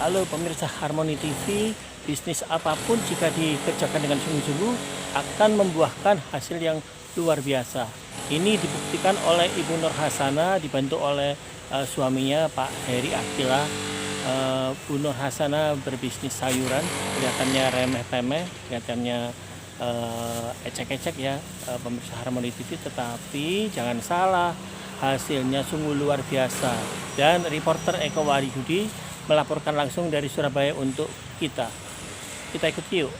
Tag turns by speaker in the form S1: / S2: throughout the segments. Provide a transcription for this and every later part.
S1: Halo pemirsa Harmoni TV, bisnis apapun jika dikerjakan dengan sungguh-sungguh akan membuahkan hasil yang luar biasa. Ini dibuktikan oleh Ibu Nur Hasana dibantu oleh suaminya Pak Heri Akila. Bu Nur Hasana berbisnis sayuran, kelihatannya remeh-temeh, kelihatannya ecek-ecek ya pemirsa Harmoni TV, tetapi jangan salah, hasilnya sungguh luar biasa. Dan reporter Eko Wahyudi melaporkan langsung dari Surabaya untuk kita. Kita ikut yuk.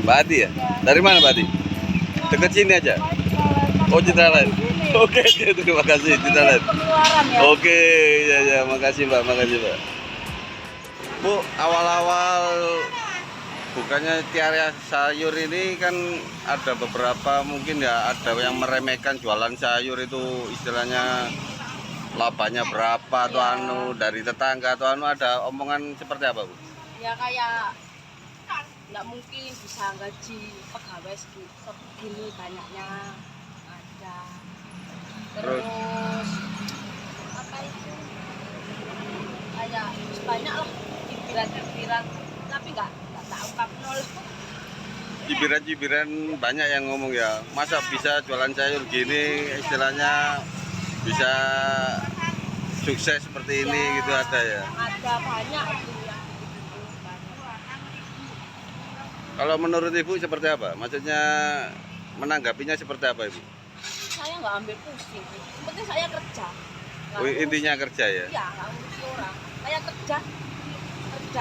S2: Mbak Adi ya? Dari mana Mbak Adi? Dekat sini aja? Oh, Citraland. Oke, terima kasih Citraland. Oke, ya, makasih Mbak, makasih Mbak. Bu, awal-awal bukannya tiara sayur ini kan ada beberapa mungkin ya, ada yang meremehkan jualan sayur itu, istilahnya labanya berapa atau anu dari tetangga atau anu, ada omongan seperti apa Bu?
S3: Ya kayak nggak mungkin bisa gaji pegawai segini banyaknya ada. Terus apa itu kayak banyak lah cibiran-cibiran, tapi nggak tak ungkap nol.
S2: Cibiran-cibiran banyak yang ngomong ya, masa bisa jualan sayur gini, istilahnya bisa sukses seperti ini
S3: Ya,
S2: gitu, ada ya.
S3: ada banyak tuh yang gitu, banyak.
S2: Kalau menurut Ibu seperti apa? Maksudnya menanggapinya seperti apa Ibu?
S3: Saya nggak ambil pusing, yang penting saya kerja.
S2: Oh, intinya kerja ya?
S3: Iya, nggak ngurus orang. Saya kerja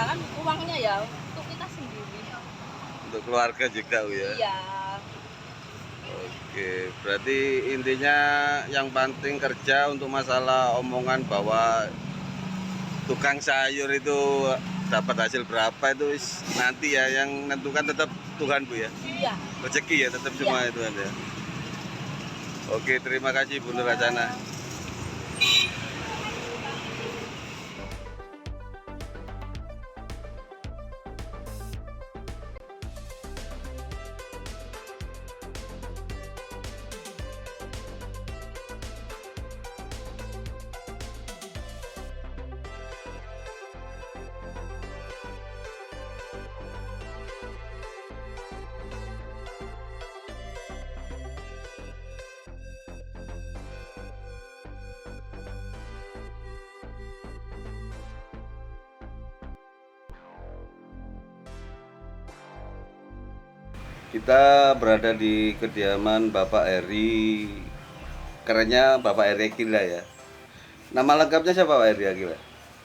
S3: kan uangnya ya untuk kita sendiri.
S2: Untuk keluarga juga Bu ya?
S3: Iya.
S2: Oke, berarti intinya yang penting kerja. Untuk masalah omongan bahwa tukang sayur itu dapat hasil berapa itu nanti ya, yang menentukan tetap Tuhan Bu ya?
S3: Iya.
S2: Rezeki ya, tetap semua itu ada. Oke, terima kasih Bu Nur Hasana. Kita berada di kediaman Bapak Heri, kerennya Bapak Heri Akila ya. Nama lengkapnya siapa Pak Heri Akila?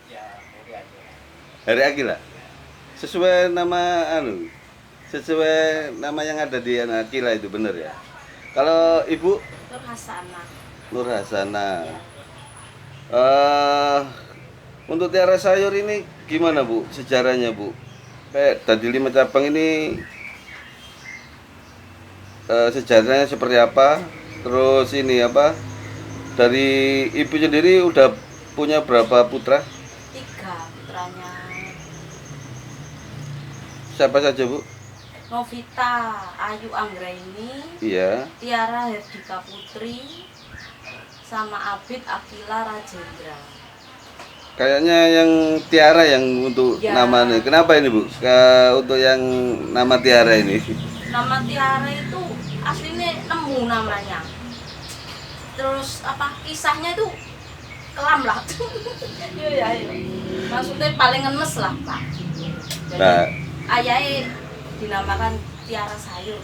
S1: Ya, Heri aja.
S2: Heri Akila. Sesuai nama sesuai nama yang ada di Akila itu, bener ya? Kalau Ibu?
S3: Nur Hasana.
S2: Nur Hasana.
S3: Ya.
S2: Untuk tiara sayur ini gimana Bu sejarahnya Bu? Kayak tadi 5 cabang ini sejarahnya seperti apa? Terus ini apa? Dari Ibu sendiri udah punya berapa putra?
S3: 3 putranya.
S2: Siapa saja Bu?
S3: Novita Ayu Anggraini,
S2: Iya.
S3: Tiara Herdika Putri, sama Abid Akila Rajendra.
S2: Kayaknya yang Tiara yang untuk
S3: Ya.
S2: namanya. Kenapa ini Bu? Untuk yang nama Tiara ini?
S3: Nama Tiara itu aslinya nemu namanya. Terus apa kisahnya itu kelam lah. Iya ya. Maksudnya paling ngenes lah Pak. Jadi
S2: Nah,
S3: ayahnya dinamakan Tiara Sayur.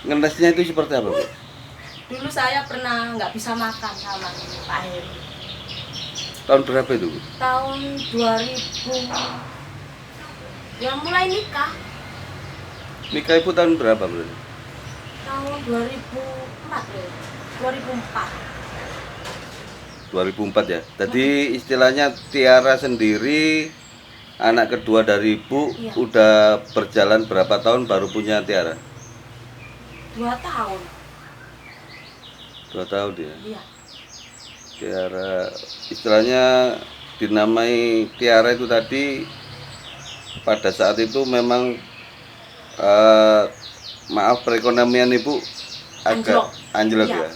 S2: ngenesnya itu seperti apa Bu?
S3: Dulu saya pernah nggak bisa makan sama Pak Heri.
S2: Tahun berapa itu Bu?
S3: Tahun 2000 yang mulai nikah.
S2: Nikah Ibu tahun berapa berarti?
S3: Tahun 2004 ya. 2004.
S2: 2004 ya. Jadi istilahnya Tiara sendiri anak kedua dari ibu,
S3: Iya.
S2: udah berjalan berapa tahun baru punya Tiara?
S3: 2 tahun.
S2: 2 tahun ya.
S3: Iya.
S2: Tiara istilahnya dinamai Tiara itu tadi pada saat itu memang maaf perekonomian ibu agak anjlok
S3: Iya,
S2: ya.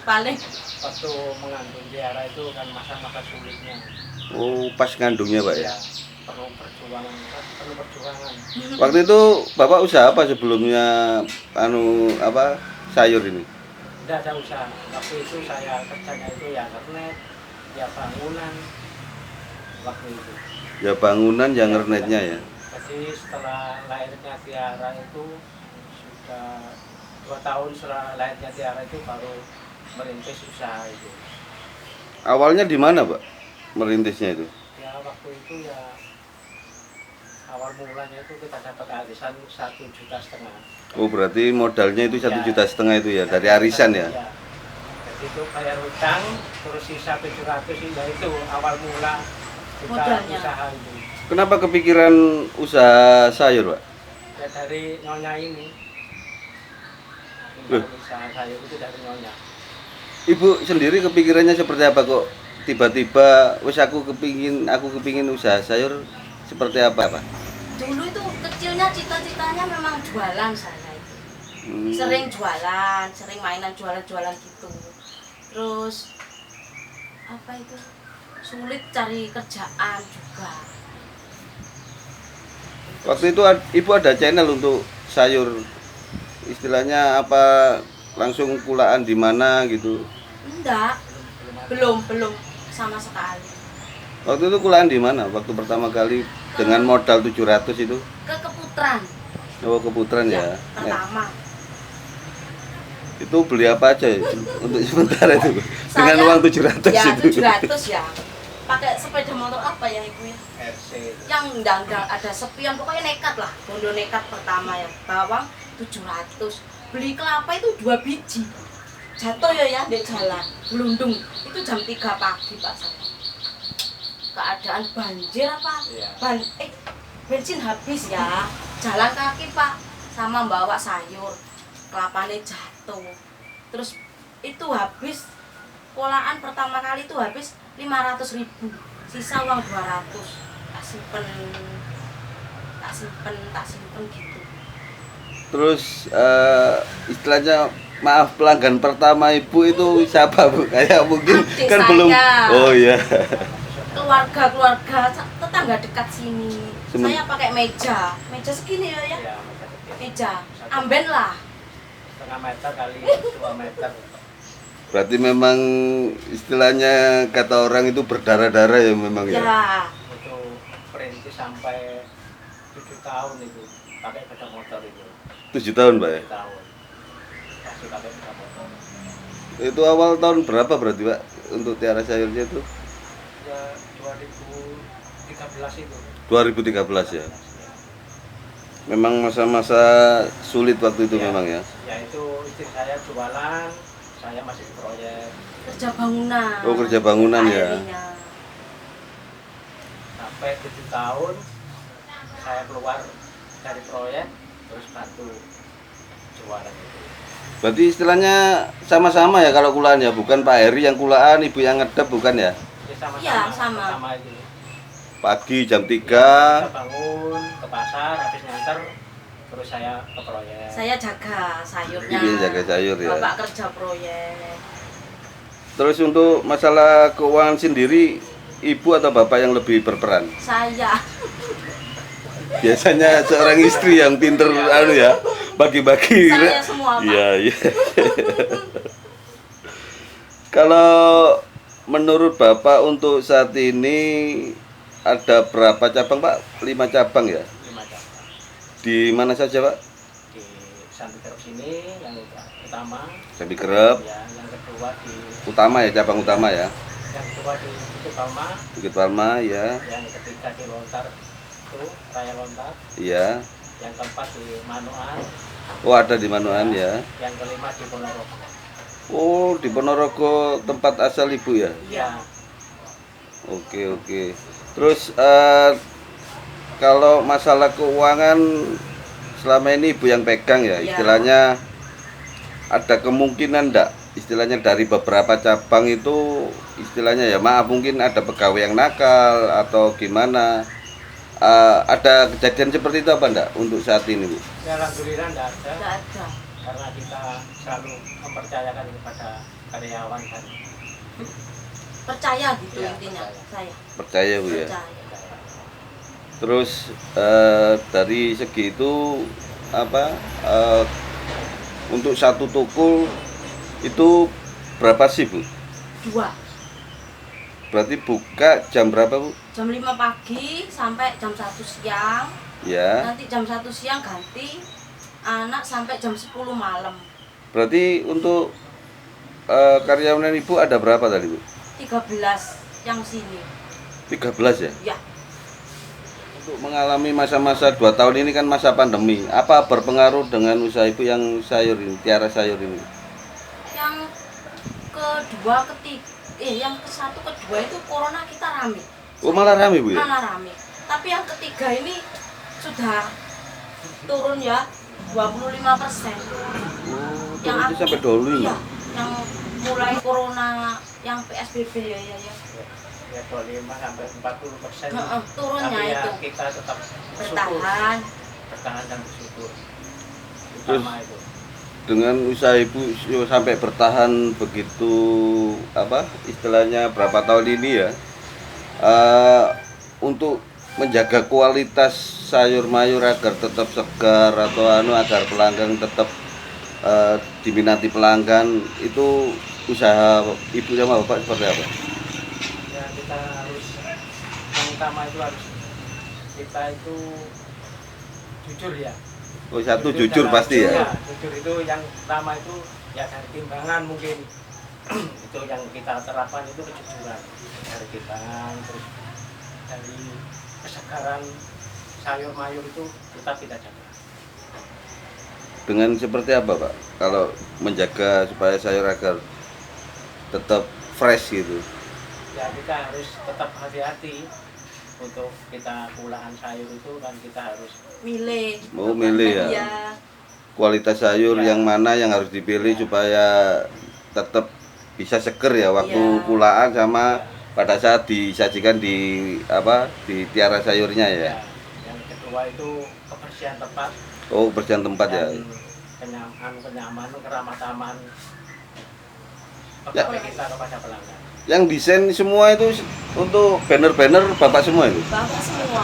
S3: paling
S1: Waktu mengandung Tiara itu kan masa-masa sulitnya.
S2: Oh, pas ngandungnya Pak ya.
S1: Ya, perlu perjuangan, perlu perjuangan.
S2: Waktu itu Bapak usaha apa sebelumnya sayur ini?
S1: Tidak ada usaha. Waktu itu saya kerjanya itu ya internet, ya bangunan. Waktu itu.
S2: Ya bangunan yang ngernetnya ya.
S1: Jadi setelah lahirnya Tiara itu sudah 2 tahun setelah lahirnya Tiara itu baru merintis usaha itu.
S2: Awalnya di mana Pak merintisnya itu?
S1: Ya waktu itu ya awal mulanya itu kita dapat arisan 1,5 juta.
S2: Oh berarti modalnya itu 1,5
S1: Ya.
S2: juta itu ya dari arisan ya?
S1: Jadi itu bayar hutang, terus sisa 700 ya itu awal mula kita
S3: Modalnya.
S1: usaha itu.
S2: Kenapa kepikiran usaha sayur Pak?
S1: Ya dari nyonya ini.
S2: Loh.
S1: Usaha sayur itu dari nyonya.
S2: Ibu sendiri kepikirannya seperti apa kok tiba-tiba aku kepingin usaha sayur seperti apa Pak?
S3: dulu itu kecilnya cita-citanya memang jualan saya itu.
S2: Hmm.
S3: Sering jualan, sering mainan jualan-jualan gitu. Terus apa itu? Sulit cari kerjaan juga.
S2: Waktu itu ibu ada channel untuk sayur, istilahnya apa langsung kulaan di mana gitu.
S3: Enggak, belum sama sekali.
S2: Waktu itu kulaan di mana? Waktu pertama kali dengan modal 700 itu?
S3: Ke Keputran.
S2: Oh Keputran ya.
S3: Pertama.
S2: Itu beli apa aja ya? Untuk sementara itu dengan
S3: Saya-
S2: uang 700
S3: Ya,
S2: itu.
S3: 700 ya. Pakai sepeda motor apa ya Ibu ya?
S1: RC.
S3: Yang enggak ada sepion, pokoknya nekat lah. Bondo nekat pertama ya. Bawang 700. Beli kelapa itu 2 biji. Jatuh ya di jalan, gelundung. Itu jam 3 pagi Pak saya. Keadaan banjir apa?
S1: Iya.
S3: Bensin habis ya. Jalan kaki Pak, sama bawa sayur. Kelapanya jatuh. Terus itu habis polaan pertama kali itu habis 500.000. Sisa uang 200. Tak simpen gitu.
S2: Terus istilahnya maaf pelanggan pertama ibu itu siapa Bu? Kayak mungkin
S3: Adik
S2: kan
S3: saya.
S2: belum. Oh iya.
S3: Keluarga tetangga dekat sini.
S2: Semen-
S3: Saya pakai meja segini ya.
S1: Ya,
S3: Meja amben lah.
S1: 1,5 meter kali 2 meter.
S2: Berarti memang istilahnya kata orang itu berdarah-darah ya memang ya.
S3: Ya,
S1: Itu perintis sampai 7 tahun itu pakai sepeda motor itu.
S2: 7 tahun Pak ya.
S1: 7 tahun masih pakai sepeda motor.
S2: Itu awal tahun berapa berarti Pak untuk Tiara sayurnya itu?
S1: Ya 2013 itu.
S2: 2013 ya. Memang masa-masa sulit waktu itu
S1: Ya.
S2: memang ya.
S1: Ya itu istri saya jualan, saya masih di proyek.
S3: kerja bangunan.
S2: Oh, kerja bangunan ya.
S3: Akhirnya.
S1: Sampai 7 tahun saya keluar dari proyek terus bantu jualan itu.
S2: Berarti istilahnya sama-sama ya kalau kulaan ya, bukan Pak Heri yang kulaan, Ibu yang ngedep bukan ya?
S1: Ya sama-sama.
S3: Iya, sama.
S1: Sama itu.
S2: Pagi jam 3.
S1: Kita bangun ke pasar, habis nganter, terus saya ke proyek.
S3: Saya jaga sayurnya.
S2: Ibu yang jaga sayur ya.
S3: Bapak kerja proyek.
S2: Terus untuk masalah keuangan sendiri, Ibu atau Bapak yang lebih berperan?
S3: Saya.
S2: Biasanya seorang istri yang pinter ya, bagi-bagi.
S3: Saya semua, Pak.
S2: Iya, iya. Kalau menurut Bapak untuk saat ini ada berapa cabang Pak? 5 cabang ya?
S1: 5 cabang.
S2: Di mana saja Pak?
S1: Di Santikerep sini yang utama,
S2: Jambi Kerep,
S1: ya, yang kedua di
S2: utama ya, cabang utama ya.
S1: yang kedua di Bukit Palma,
S2: Bukit Palma ya,
S1: yang ketiga di Lontar itu Raya Lontar,
S2: iya.
S1: yang keempat di Manoan,
S2: Oh ada di Manoan ya.
S1: yang kelima di Ponorogo.
S2: Oh di Ponorogo tempat asal Ibu ya.
S3: Iya.
S2: Oke oke. Terus kalau masalah keuangan selama ini ibu yang pegang ya,
S3: Iya.
S2: istilahnya ada kemungkinan enggak istilahnya dari beberapa cabang itu istilahnya ya maaf mungkin ada pegawai yang nakal atau gimana. Ada kejadian seperti itu apa enggak untuk saat ini Bu?
S1: Ya alhamdulillah enggak ada,
S3: Nggak ada.
S1: karena kita selalu mempercayakan kepada karyawan kan.
S3: Percaya gitu
S1: Iya,
S3: intinya
S1: percaya.
S3: saya.
S2: Percaya Bu ya.
S3: Percaya.
S2: Terus dari segi itu apa untuk satu toko itu berapa sih Bu?
S3: 2.
S2: Berarti buka jam berapa Bu?
S3: Jam 5 pagi sampai jam 1 siang.
S2: Ya.
S3: Nanti jam 1 siang ganti anak sampai jam 10 malam.
S2: Berarti untuk karyawan ibu ada berapa tadi Bu?
S3: 13 yang sini.
S2: 13 ya?
S3: Ya,
S2: Untuk mengalami masa-masa 2 tahun ini kan masa pandemi. Apa berpengaruh dengan usaha ibu yang sayur ini, tiara sayur ini?
S3: yang kedua, yang ke satu, kedua itu corona kita rame.
S2: Oh malah rame Bu ya?
S3: Malah rame. Tapi yang ketiga ini sudah turun ya 25%.
S2: Oh,
S3: Yang
S2: itu sampai dulu
S3: Iya, yang mulai corona yang PSBB ya.
S1: Ya 25 sampai 40%.
S3: Turunnya
S1: Tapi ya
S3: itu
S1: kita tetap
S3: bertahan.
S1: bertahan dan bersyukur.
S2: Terus
S1: Utama itu.
S2: dengan usaha ibu sampai bertahan begitu apa istilahnya berapa tahun ini ya, untuk menjaga kualitas sayur mayur agar tetap segar atau agar pelanggan tetap diminati pelanggan, itu usaha ibu sama bapak seperti apa?
S1: Ya kita harus, yang utama itu harus kita itu jujur ya.
S2: Oh satu jujur
S1: dalam-
S2: pasti ya.
S1: Jujur itu yang utama itu ya dari timbangan mungkin itu yang kita terapkan itu kejujuran dari timbangan, terus dari kesegaran sayur mayur itu tetap kita jaga.
S2: Dengan seperti apa Pak? Kalau menjaga supaya sayur agar tetap fresh gitu.
S1: Ya kita harus tetap hati-hati untuk kita pulaan sayur itu kan kita harus
S3: Milih.
S2: Mau milih ya.
S3: Iya.
S2: Kualitas sayur
S1: Ya.
S2: yang mana yang harus dipilih supaya tetap bisa seger ya waktu
S3: Ya.
S2: pulaan sama pada saat disajikan di apa di tiara sayurnya ya.
S1: ya. Yang kedua itu kebersihan tempat
S2: Oh kebersihan tempat ya.
S1: dan kenyamanan, keramah-tamahan
S2: Ya.
S1: pegawai kita kepada pelanggan.
S2: Yang desain semua itu untuk banner-banner bapak semua itu.
S3: Bapak semua.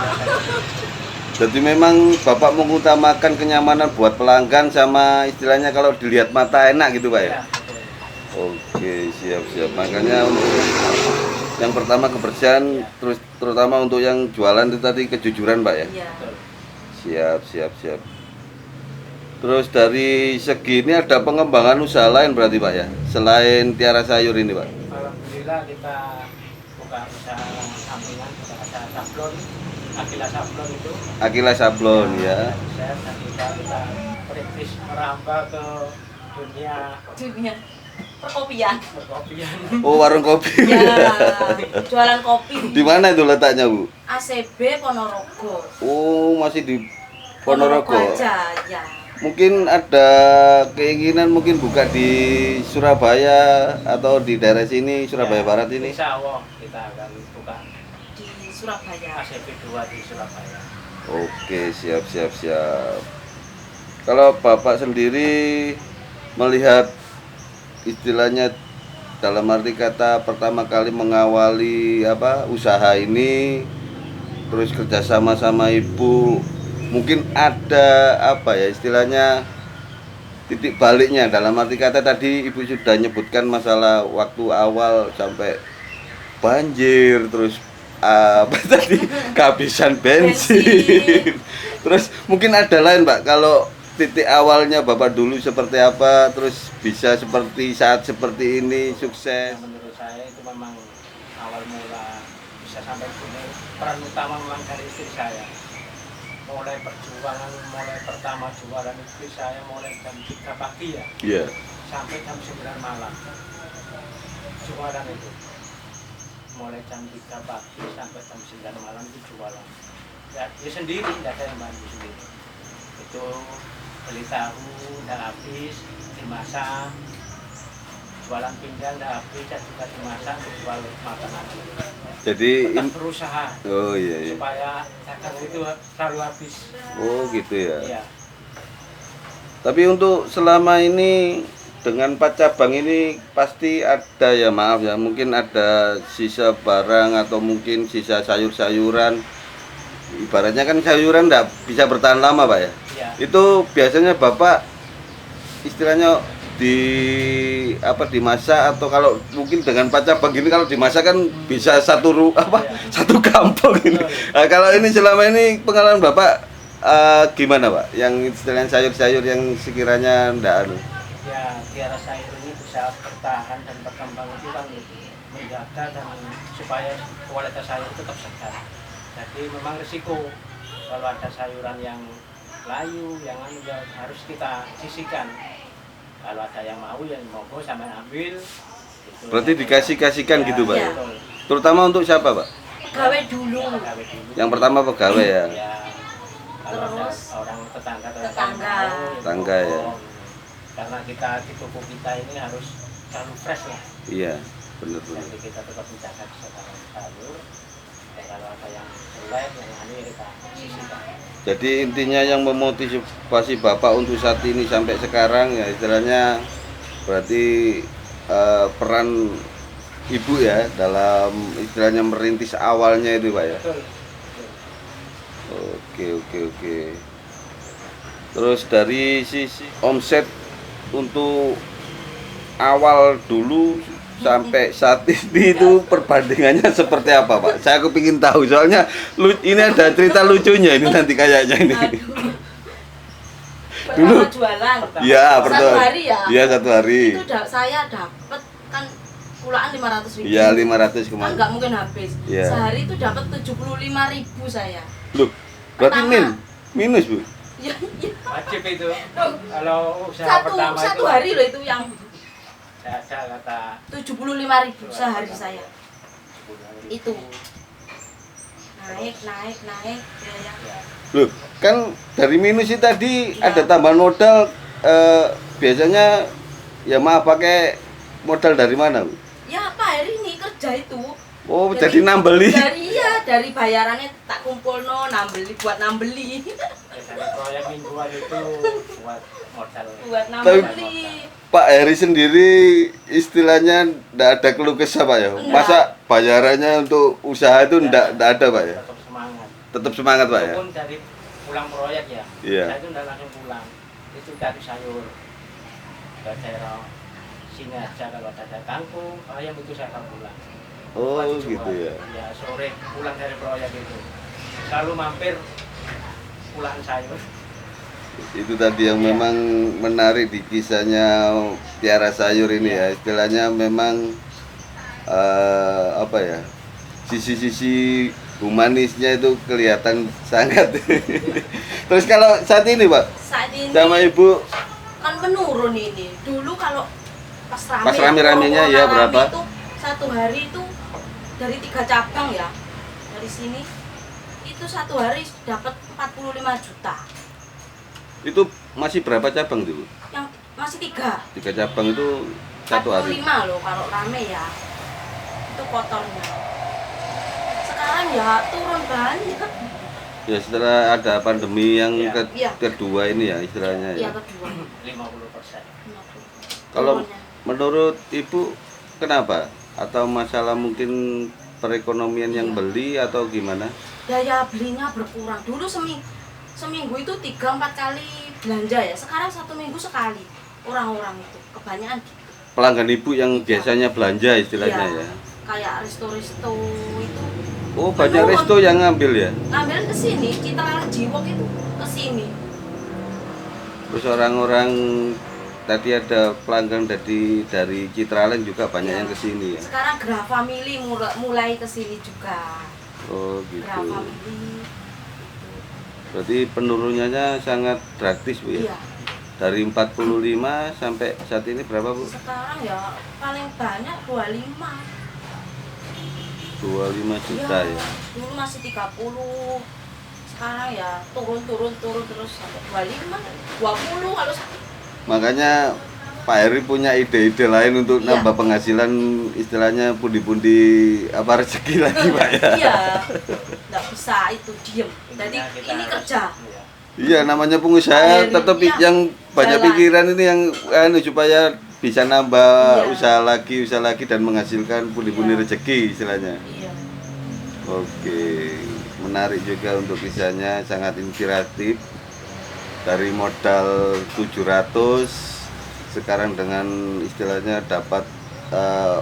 S2: Jadi memang bapak mengutamakan kenyamanan buat pelanggan sama istilahnya kalau dilihat mata enak gitu pak ya.
S1: Ya, betul.
S2: Oke siap. Makanya untuk yang pertama kebersihan, terus terutama untuk yang jualan itu tadi kejujuran pak ya.
S3: Iya.
S1: Betul.
S2: Siap. Terus dari segi ini ada pengembangan usaha lain berarti pak ya, selain tiara sayur ini pak.
S1: Alhamdulillah kita buka usaha sampingan, buka usaha sablon, Akila sablon itu.
S2: Akila Sablon ya.
S1: Saya dan kita perintis merambah ke dunia
S3: Perkopian.
S1: perkopian.
S2: Oh warung kopi.
S3: Ya, jualan kopi
S2: Di mana itu letaknya bu?
S3: ACB Ponorogo.
S2: Oh masih di Ponorogo.
S3: aja, ya.
S2: Mungkin ada keinginan mungkin buka di Surabaya atau di daerah sini Surabaya
S1: Ya,
S2: Barat ini.
S1: Insya Allah kita akan buka
S3: Di Surabaya.
S1: ACB 2 di Surabaya.
S2: Oke siap. Kalau bapak sendiri melihat istilahnya dalam arti kata pertama kali mengawali apa usaha ini, terus kerjasama sama ibu, mungkin ada apa ya istilahnya titik baliknya, dalam arti kata tadi ibu sudah nyebutkan masalah waktu awal sampai banjir, terus apa tadi kehabisan bensin. Terus mungkin ada lain Pak, kalau titik awalnya Bapak dulu seperti apa, terus bisa seperti saat seperti ini sukses.
S1: Yang menurut saya itu memang awal mula bisa sampai sini peran utama memang dari istri saya. Mulai perjuangan, mulai pertama jualan istri saya mulai jam 3 pagi ya
S2: Iya.
S1: sampai jam 9 malam. Jualan itu mulai jam 3 pagi sampai jam 9 malam itu jualan. Ya sendiri, tidak ada yang bantu sendiri. Itu beli tahu udah habis, dimasak, jualan pinggang udah habis, dan juga dimasak untuk jual makanan.
S2: Jadi
S1: Tetap berusaha
S2: oh iya iya.
S1: supaya dagang itu selalu habis.
S2: Oh gitu ya.
S1: Iya.
S2: Tapi untuk selama ini dengan 4 cabang ini pasti ada ya, maaf ya, mungkin ada sisa barang atau mungkin sisa sayur-sayuran. Ibaratnya kan sayuran enggak bisa bertahan lama Pak ya.
S1: Iya.
S2: Itu biasanya Bapak istilahnya dimasak, atau kalau mungkin dengan 4 cabang gini kalau dimasak kan bisa satu kampung ini. Nah, kalau ini selama ini pengalaman Bapak gimana Pak? Yang istilahnya sayur-sayur yang sekiranya ndak
S1: Ya, biar sayur ini bisa bertahan dan berkembang itu kan menjaga dan supaya kualitas sayur tetap segar. Jadi memang risiko kalau ada sayuran yang layu, yang harus kita sisihkan. Kalau ada yang mau yang monggo sama ambil. Gitu.
S2: Berarti dikasihkan gitu Pak?
S3: Iya.
S1: Betul.
S2: Terutama untuk siapa Pak?
S3: Pegawai dulu.
S1: Pegawai dulu.
S2: Yang pertama pegawai ya?
S1: Ya, kalau ada
S3: Terus
S1: orang tetangga
S3: tetangga.
S2: Tetangga, ya.
S1: Karena kita di toko kita ini harus selalu fresh lah.
S2: Iya, benar-benar.
S1: Jadi kita tetap menjaga kesegaran sayur. Kalau ada yang jelek, yang aneh kita sisihkan.
S2: Jadi intinya yang memotivasi Bapak untuk saat ini sampai sekarang ya istilahnya berarti peran Ibu ya dalam istilahnya merintis awalnya itu Pak ya.
S1: Betul.
S2: Oke. Terus dari sisi omset untuk awal dulu sampai saat ini itu perbandingannya seperti apa Pak? Saya kepingin tahu soalnya ini ada cerita lucunya ini nanti kayaknya ini.
S3: Pertama jualan.
S2: Iya, betul.
S3: 1 hari ya?
S2: Iya, 1 hari.
S3: Itu saya dapat kan pulaan 500.000.
S2: Iya, 500
S3: Kan
S2: kemarin.
S3: nggak mungkin habis.
S2: Iya.
S3: Sehari itu dapat 75.000 saya.
S2: Loh, berarti
S3: Pertama.
S2: minus Bu?
S3: Ya, iya.
S1: Wajib itu. Kalau usaha pertama
S3: Satu
S1: itu
S3: hari loh itu yang
S1: ada kata
S3: 75.000 sehari saya. Itu naik ya.
S2: Loh, kan dari minus itu tadi
S3: Iya.
S2: ada tambahan modal, biasanya ya maaf pakai modal dari mana Bu?
S3: Ya Pak hari ini kerja itu.
S2: Oh, jadi nambeli.
S3: Dari bayarannya tak kumpulno buat nambeli.
S1: dari proyek mingguan itu buat modal.
S3: Buat nambeli.
S2: Pak Heri sendiri istilahnya ndak ada keluh kesah Pak ya?
S3: Enggak.
S2: Masa bayarannya untuk usaha itu ndak ada Pak ya?
S1: Tetap semangat.
S2: Tetap semangat Pak ya?
S1: Walaupun dari pulang proyek ya,
S2: Iya.
S1: saya itu udah langsung pulang. Itu dari sayur ke daerah sini aja, kalau ada kangkung, ayam itu saya akan pulang.
S2: Oh
S1: Buat dijual.
S2: gitu ya.
S1: Ya sore pulang dari proyek itu, selalu mampir pulang sayur.
S2: Itu tadi yang memang menarik di kisahnya Tiara Sayur ini ya, istilahnya memang apa ya, sisi-sisi humanisnya itu kelihatan sangat. Terus kalau saat ini Pak,
S3: Saat ini
S2: sama Ibu
S3: kan menurun ini. Dulu kalau pas
S2: Pas rame-ramenya ya,
S3: rame
S2: berapa?
S3: Itu 1 hari itu dari 3 cabang ya. Dari sini itu 1 hari dapat 45 juta.
S2: itu masih berapa cabang tuh Bu?
S3: Yang masih 3.
S2: 3 cabang itu 1 hari.
S3: 45 loh kalau rame ya. Itu kotornya. Sekarang ya turun banyak.
S2: Ya setelah ada pandemi yang
S1: Ya.
S3: Iya.
S2: kedua ini ya istilahnya ya.
S3: Yang kedua.
S1: 50%.
S2: Kalau
S3: Turunnya.
S2: menurut Ibu kenapa? Atau masalah mungkin perekonomian yang
S3: Iya.
S2: beli atau gimana?
S3: Daya belinya berkurang. Dulu seminggu itu 3-4 kali belanja ya. Sekarang 1 minggu sekali. Orang-orang itu kebanyakan gitu.
S2: Pelanggan Ibu yang biasanya belanja istilahnya
S3: Iya.
S2: ya.
S3: Kayak resto-resto itu
S2: Oh, banyak
S3: menurun.
S2: resto yang ngambil ya.
S3: Ngambil ke sini, Citra Jiwok itu ke sini.
S2: Terus orang-orang tadi ada pelanggan dari Citraland juga banyak
S3: Iya.
S2: yang kesini ya.
S3: Sekarang Grah Family mulai ke sini juga.
S2: Oh gitu.
S3: Grah Family.
S2: Berarti penurunannya sangat drastis Bu ya.
S3: Iya.
S2: Dari 45 sampai saat ini berapa Bu?
S3: Sekarang ya paling banyak 25.
S2: 25 juta ya.
S3: Dulu masih 30. sekarang ya turun terus sampai 25, 20 kalau
S2: Makanya Pak Heri punya ide-ide lain untuk
S3: Iya.
S2: nambah penghasilan, istilahnya pundi-pundi apa rezeki lagi Pak ya.
S3: Iya, nggak bisa itu diem. Jadi ini kerja.
S2: Iya, namanya pengusaha
S3: Pak Heri,
S2: tetap
S3: iya.
S2: yang banyak
S3: Jalan.
S2: pikiran ini yang supaya bisa nambah
S3: Iya.
S2: usaha lagi dan menghasilkan pundi-pundi
S3: Iya.
S2: rezeki istilahnya.
S3: Iya.
S2: Oke, menarik juga untuk kisahnya, sangat inspiratif. Dari modal 700 sekarang dengan istilahnya dapat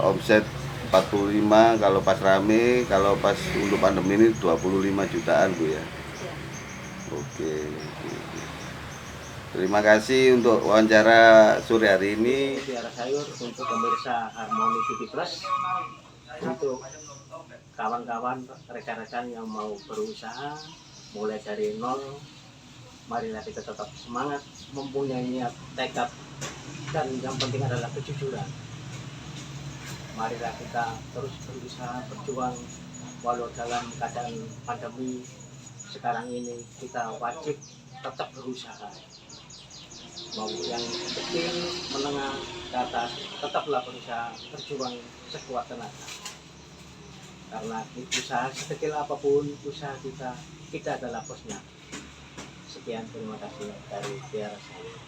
S2: omset 45 kalau pas rame, kalau pas untuk pandemi ini 25 jutaan Bu ya.
S3: Iya.
S2: Oke. Terima kasih untuk wawancara sore hari ini.
S1: Tiara Sayur untuk pemirsa Harmoni TV Plus, untuk kawan-kawan rekan-rekan yang mau berusaha mulai dari nol, marilah kita tetap semangat, mempunyai niat, tekad, dan yang penting adalah kejujuran. Marilah kita terus berusaha, berjuang, walau dalam keadaan pandemi sekarang ini kita wajib tetap berusaha. Mau yang kecil, menengah, ke atas, tetaplah berusaha, berjuang sekuat tenaga. Karena usaha sekecil apapun, usaha kita adalah bosnya. Sekian, terima kasih dari Tiara Sayur.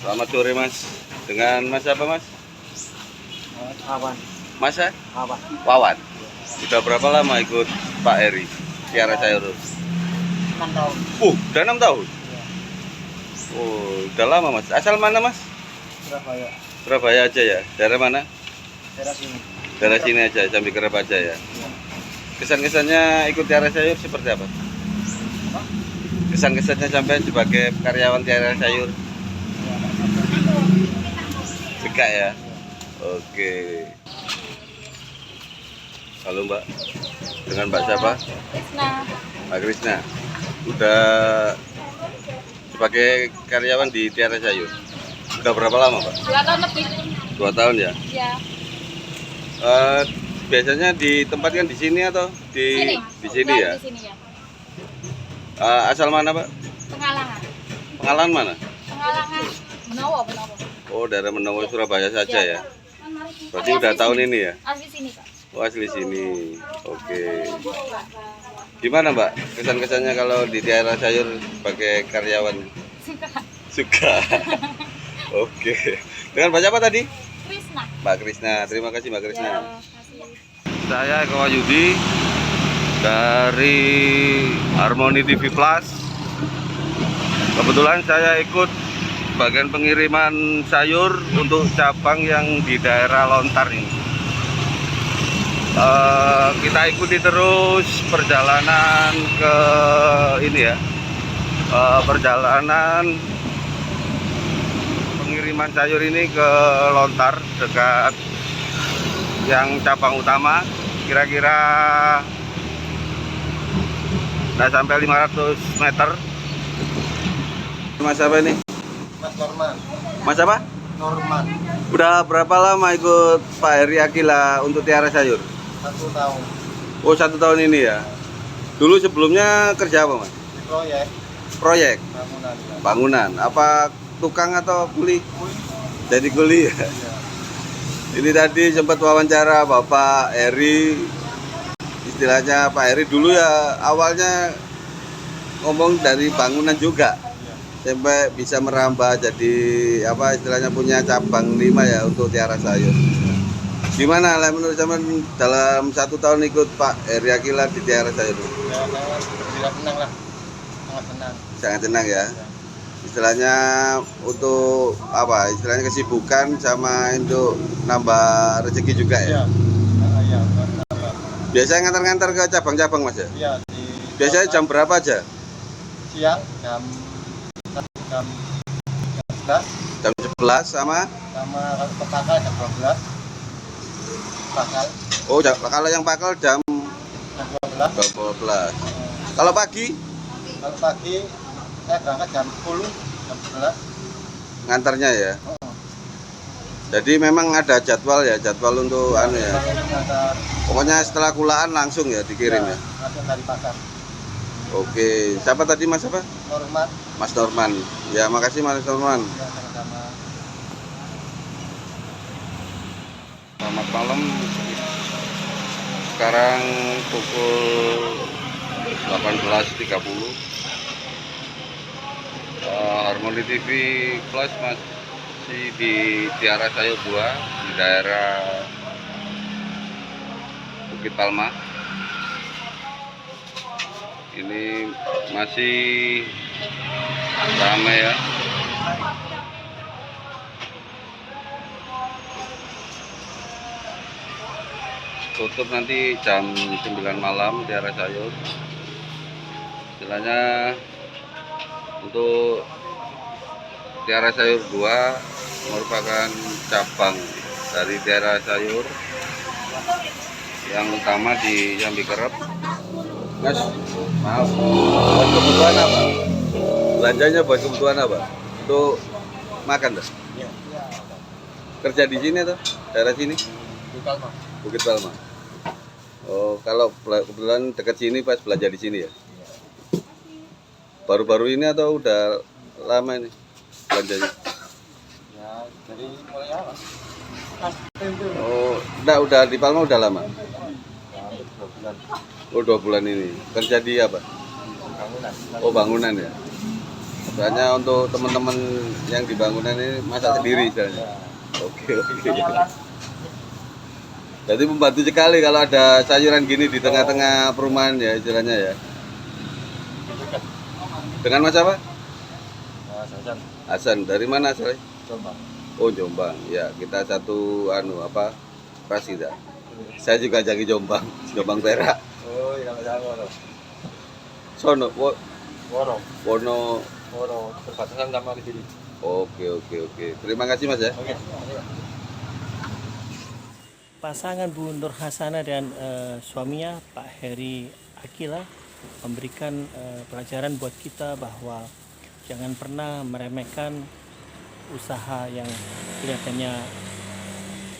S2: Selamat sore Mas. Dengan Mas apa Mas?
S1: Awan,
S2: Mas ya?
S1: awan.
S2: Wawan. Sudah berapa lama ikut Pak Heri Tiara Sayur?
S1: 6 tahun.
S2: Udah 6 tahun? Oh, udah lama Mas. Asal mana Mas?
S1: Surabaya,
S2: Surabaya aja ya? Daerah mana?
S1: daerah sini.
S2: Daerah sini aja, Jambi Kerap aja ya? Kesan-kesannya ikut Tiara Sayur seperti apa? Kesan-kesannya sampai sebagai karyawan Tiara Sayur? Suka ya? Oke. Halo Mbak, dengan Mbak siapa?
S3: Krisna.
S2: Mbak Krisna. Udah sebagai karyawan di Tiara Sayur? Udah berapa lama Pak?
S3: 2 tahun lebih.
S2: 2 tahun ya?
S3: Ya.
S2: Biasanya ditempatkan di sini atau di sini ya?
S3: Di sini ya.
S2: Asal mana Pak?
S3: Pengalangan.
S2: Pengalan mana?
S3: Pengalangan. Menowo.
S2: Oh, daerah Menowo Surabaya saja ya? Berarti
S3: Asli
S2: udah
S3: sini.
S2: tahun ini ya?
S3: Asli sini, Pak.
S2: Oh, asli sini. Oke. Gimana Mbak? Kesan-kesannya kalau di Tiara Sayur sebagai karyawan?
S3: Suka.
S2: Suka. Oke. Dengan Mbak siapa tadi?
S3: Krisna.
S2: Mbak Krisna. Terima kasih Mbak Krisna.
S3: Ya, kasih.
S2: Saya Eko Wahyudi dari Harmoni TV Plus. Kebetulan saya ikut bagian pengiriman sayur untuk cabang yang di daerah Lontar ini. Kita ikuti terus perjalanan ke ini ya, perjalanan pengiriman sayur ini ke Lontar dekat yang cabang utama, kira-kira nggak sampai 500 meter. Mas apa ini?
S4: Mas Norman.
S2: Mas apa?
S4: Norman.
S2: Udah berapa lama ikut Pak Heri Akila untuk Tiara Sayur?
S4: 1 tahun
S2: Oh, 1 tahun ini ya. Dulu sebelumnya kerja apa Mas?
S4: di proyek
S2: Proyek
S4: bangunan.
S2: bangunan. Apa tukang atau kuli? Jadi kuli ya.
S4: Iya.
S2: Ini tadi sempat wawancara Bapak Heri. Istilahnya Pak Heri dulu ya awalnya ngomong dari bangunan juga. Sampai bisa merambah jadi apa istilahnya punya cabang 5 ya untuk Tiara Sayur. Gimana lah menurut zaman dalam 1 tahun ikut Pak Heri Akila di Tiara Sayur?
S4: Ya, saya tidak senang lah. Sangat senang.
S2: Sangat senang ya. Istilahnya untuk apa? Istilahnya kesibukan sama untuk nambah rezeki juga ya.
S4: Iya. Iya, kenapa?
S2: Biasanya ngantar-ngantar ke cabang-cabang Mas ya?
S4: Iya, di
S2: Biasanya jam berapa aja?
S4: siang jam 11
S2: Jam 11 sama?
S4: sama kalau ke Pakal jam 12. Pakal
S2: Oh, kalau yang pakal jam
S4: jam 12.
S2: 12. Kalau pagi
S4: Kalau pagi saya berangkat jam 10 jam 11.
S2: ngantarnya ya. Jadi memang ada jadwal ya, jadwal untuk anu ya.
S4: Ada
S2: Pokoknya setelah kulaan langsung ya dikirim ya.
S4: langsung dari pasar.
S2: Oke, siapa tadi Mas apa?
S4: Normal.
S2: Mas Norman. Ya, makasih Mas Norman.
S4: Ya, sama-sama.
S2: Selamat malam. Sekarang pukul 18.30. Harmoni TV Plus masih di Tiara Sayur 2 di daerah Bukit Palma. Ini masih ramai ya. Tutup nanti jam 9 malam di arah sayur. Istilahnya untuk Tiara Sayur 2 merupakan cabang dari Tiara Sayur yang utama di Jambi Kerep. Mas, maaf, buat kebutuhan apa? Belanjanya buat kebutuhan apa? Untuk makan dah?
S4: Ya.
S2: Kerja di sini atau daerah sini?
S4: Di Palma.
S2: Bukit Palma. Oh, kalau kebetulan dekat sini pas belajar di sini ya? Baru-baru ini atau udah lama ini belanjanya?
S4: Ya, jadi mulai awal.
S2: Oh, udah di Palma udah lama?
S4: Ya, 2 bulan
S2: Oh, 2 bulan ini. Kerja di apa?
S4: bangunan.
S2: Oh, bangunan ya. Soalnya untuk teman-teman yang di bangunan ini masak sendiri istilahnya.
S4: Ya.
S2: Oke. Jadi membantu sekali kalau ada sayuran gini di tengah-tengah perumahan ya istilahnya ya. Dengan Mas apa?
S4: Nah, Hasan.
S2: Hasan. Dari mana asalnya?
S4: Coba.
S2: Oh, Jombang. Ya, kita satu ras kita. Saya juga jadi Jombang, Jombang Perak.
S4: Oh, iya sama Woro.
S2: Sono,
S4: Woro.
S2: Wono.
S4: Woro perbatasan sama di sini.
S2: Oke. Terima kasih Mas ya.
S4: Oke.
S1: Pasangan Bu Nur Hasana dan suaminya Pak Heri Akila memberikan pelajaran buat kita bahwa jangan pernah meremehkan usaha yang kelihatannya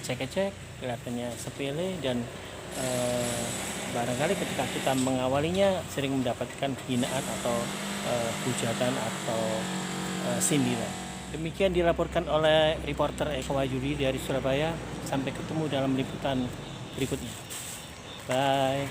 S1: cek-cek, kelihatannya sepele, dan barangkali ketika kita mengawalinya sering mendapatkan hinaan atau hujatan atau sindiran. Demikian dilaporkan oleh reporter Eko Wajudi dari Surabaya. Sampai ketemu dalam liputan berikutnya. Bye.